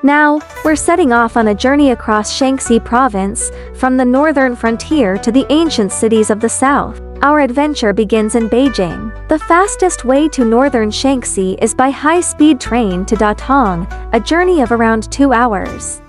Now, we're setting off on a journey across Shanxi province, from the northern frontier to the ancient cities of the south. Our adventure begins in Beijing. The fastest way to northern Shanxi is by high-speed train to Datong, a journey of around 2 hours.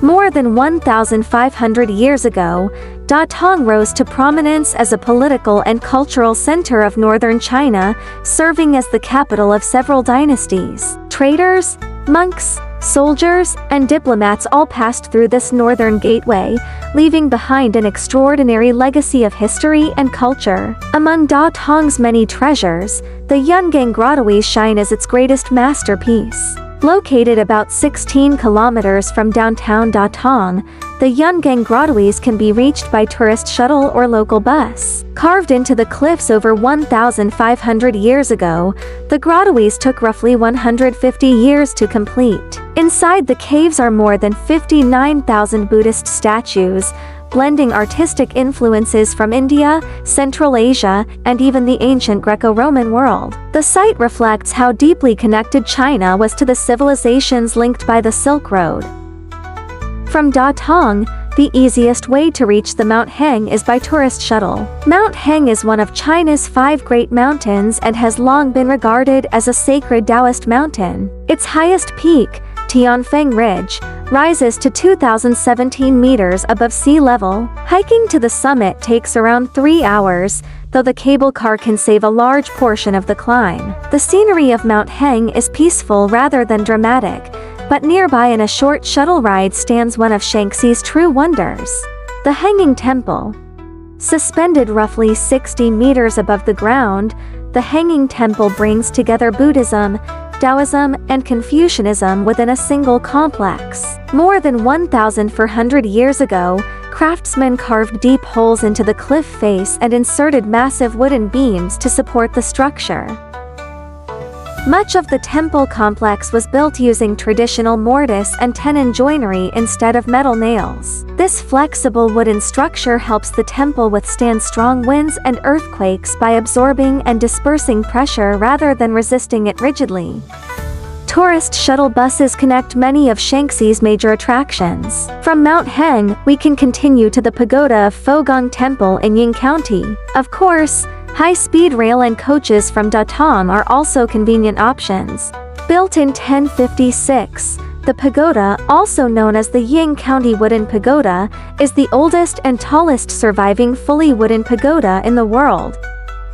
More than 1,500 years ago, Datong rose to prominence as a political and cultural center of northern China, serving as the capital of several dynasties. Traders, monks, soldiers, and diplomats all passed through this northern gateway, leaving behind an extraordinary legacy of history and culture. Among Datong's many treasures, the Yungang Grottoes shine as its greatest masterpiece. Located about 16 kilometers from downtown Datong, the Yungang Grottoes can be reached by tourist shuttle or local bus. Carved into the cliffs over 1,500 years ago, the grottoes took roughly 150 years to complete. Inside the caves are more than 59,000 Buddhist statues, blending artistic influences from India, Central Asia, and even the ancient Greco-Roman world. The site reflects how deeply connected China was to the civilizations linked by the Silk Road. From Datong, the easiest way to reach the Mount Heng is by tourist shuttle. Mount Heng is one of China's 5 great mountains and has long been regarded as a sacred Taoist mountain. Its highest peak, Tianfeng Ridge, rises to 2,017 meters above sea level. Hiking to the summit takes around 3 hours, though the cable car can save a large portion of the climb. The scenery of Mount Heng is peaceful rather than dramatic, but nearby in a short shuttle ride stands one of Shanxi's true wonders, the Hanging Temple. Suspended roughly 60 meters above the ground, the Hanging Temple brings together Buddhism, Taoism, and Confucianism within a single complex. More than 1,400 years ago, craftsmen carved deep holes into the cliff face and inserted massive wooden beams to support the structure. Much of the temple complex was built using traditional mortise and tenon joinery instead of metal nails. This flexible wooden structure helps the temple withstand strong winds and earthquakes by absorbing and dispersing pressure rather than resisting it rigidly. Tourist shuttle buses connect many of Shanxi's major attractions. From Mount Heng, we can continue to the pagoda of Fogong Temple in Ying County. Of course, high-speed rail and coaches from Datong are also convenient options. Built in 1056, the pagoda, also known as the Ying County Wooden Pagoda, is the oldest and tallest surviving fully wooden pagoda in the world.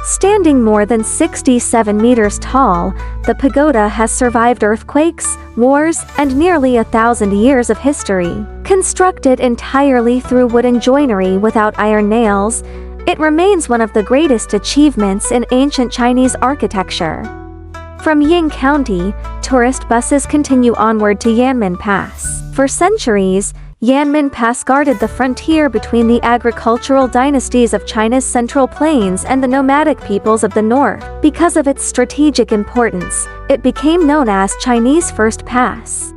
Standing more than 67 meters tall, the pagoda has survived earthquakes, wars, and nearly 1,000 years of history. Constructed entirely through wooden joinery without iron nails, it remains one of the greatest achievements in ancient Chinese architecture. From Ying County, tourist buses continue onward to Yanmen Pass. For centuries, Yanmen Pass guarded the frontier between the agricultural dynasties of China's Central Plains and the nomadic peoples of the north. Because of its strategic importance, it became known as Chinese First Pass.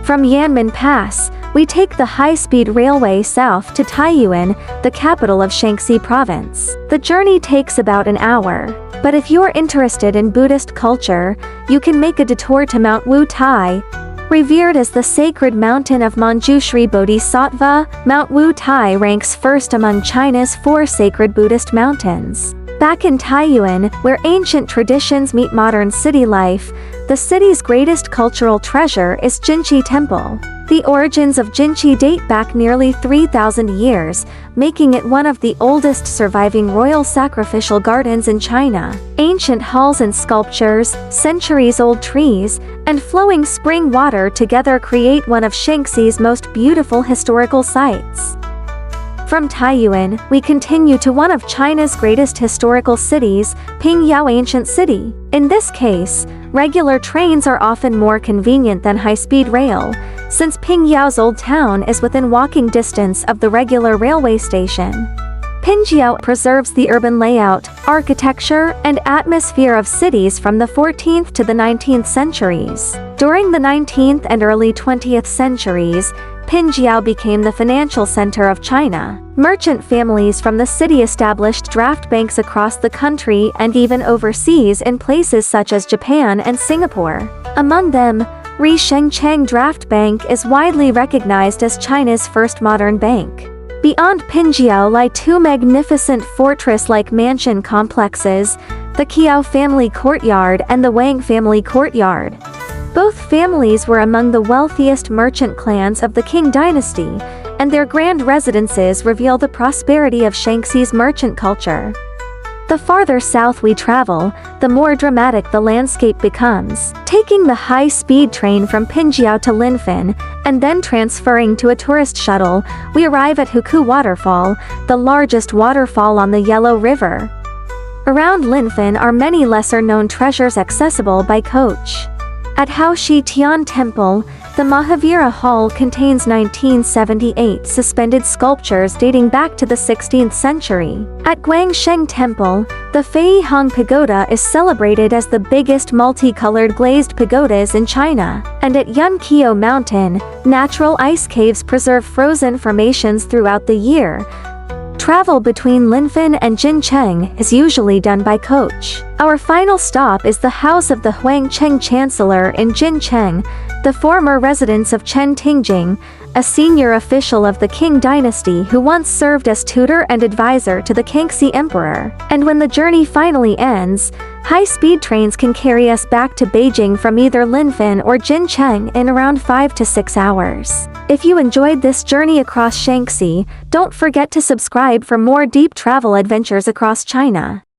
From Yanmen Pass, we take the high-speed railway south to Taiyuan, the capital of Shanxi province. The journey takes about an hour, but if you're interested in Buddhist culture, you can make a detour to Mount Wu Tai. Revered as the sacred mountain of Manjushri Bodhisattva, Mount Wu Tai ranks first among China's 4 sacred Buddhist mountains. Back in Taiyuan, where ancient traditions meet modern city life, the city's greatest cultural treasure is Jinchi Temple. The origins of Jinchi date back nearly 3,000 years, making it one of the oldest surviving royal sacrificial gardens in China. Ancient halls and sculptures, centuries-old trees, and flowing spring water together create one of Shanxi's most beautiful historical sites. From Taiyuan, we continue to one of China's greatest historical cities, Pingyao Ancient City. In this case, regular trains are often more convenient than high-speed rail, since Pingyao's old town is within walking distance of the regular railway station. Pingyao preserves the urban layout, architecture, and atmosphere of cities from the 14th to the 19th centuries. During the 19th and early 20th centuries, Pingyao became the financial center of China. Merchant families from the city established draft banks across the country and even overseas in places such as Japan and Singapore. Among them, Shengcheng Draft Bank is widely recognized as China's first modern bank. Beyond Pinjiao lie two magnificent fortress-like mansion complexes, the Qiao family courtyard and the Wang family courtyard. Both families were among the wealthiest merchant clans of the Qing dynasty, and their grand residences reveal the prosperity of Shanxi's merchant culture. The farther south we travel, the more dramatic the landscape becomes. Taking the high-speed train from Pinjiao to Linfen, and then transferring to a tourist shuttle, we arrive at Huku Waterfall, the largest waterfall on the Yellow River. Around Linfen are many lesser-known treasures accessible by coach. At Haoxi Tian Temple, the Mahavira Hall contains 1978 suspended sculptures dating back to the 16th century. At Guangsheng Temple, the Feihong Pagoda is celebrated as the biggest multicolored glazed pagodas in China. And at Yunqiao Mountain, natural ice caves preserve frozen formations throughout the year. Travel between Linfen and Jincheng is usually done by coach. Our final stop is the house of the Huangcheng Chancellor in Jincheng, the former residence of Chen Tingjing, a senior official of the Qing dynasty who once served as tutor and advisor to the Kangxi Emperor. And when the journey finally ends, high-speed trains can carry us back to Beijing from either Linfen or Jincheng in around 5 to 6 hours. If you enjoyed this journey across Shanxi, don't forget to subscribe for more deep travel adventures across China.